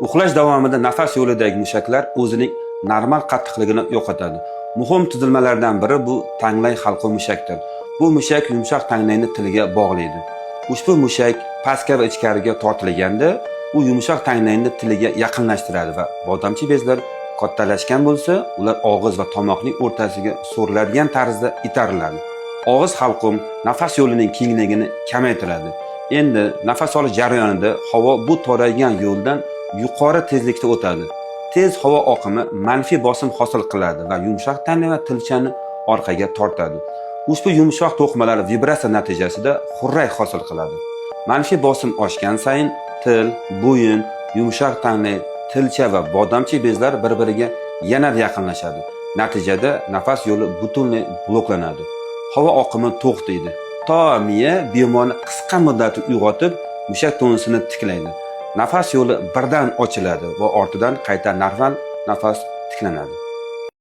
Uxlash davomida nafas yo'lidagi mushaklar o'zining normal qattiqligini yo'qotadi. Muhim tuzilmalardan biri bu tanglay halqum mushakdir. Bu mushak yumshoq tanglayni tiliga bog'laydi. Ushbu mushak pastga va ichkariga tortilganda, u yumshoq tanglayni tiliga yaqinlashtiradi va bodamchi bezlar kattalashgan bo'lsa, ular og'iz va tomoqning o'rtasiga so'riladigan tarzda itariladi. Og'iz halqum nafas yo'lining kengligini kamaytiradi. Endi nafas olish jarayonida havo bu toraygan yo'ldan yuqori tezlikda o'tadi. Tez havo oqimi manfiy bosim hosil qiladi va yumshoq tana va tilchani orqaga tortadi. Ushbu yumshoq to'qimalar vibratsiya natijasida xurrak hosil qiladi. Manfiy bosim oshgan sayin til, bo'yin, yumshoq tana, tilcha va bodamchi bezlar bir-biriga yanada yaqinlashadi. Natijada nafas yo'li butunlay bloklanadi. Havo oqimi to'xtaydi. To miya bemorni qisqa muddatli uyg'otib, mushak tonusini tiklaydi. Nafas yo'li birdan ochiladi va ortidan qayta normal nafas tiklanadi.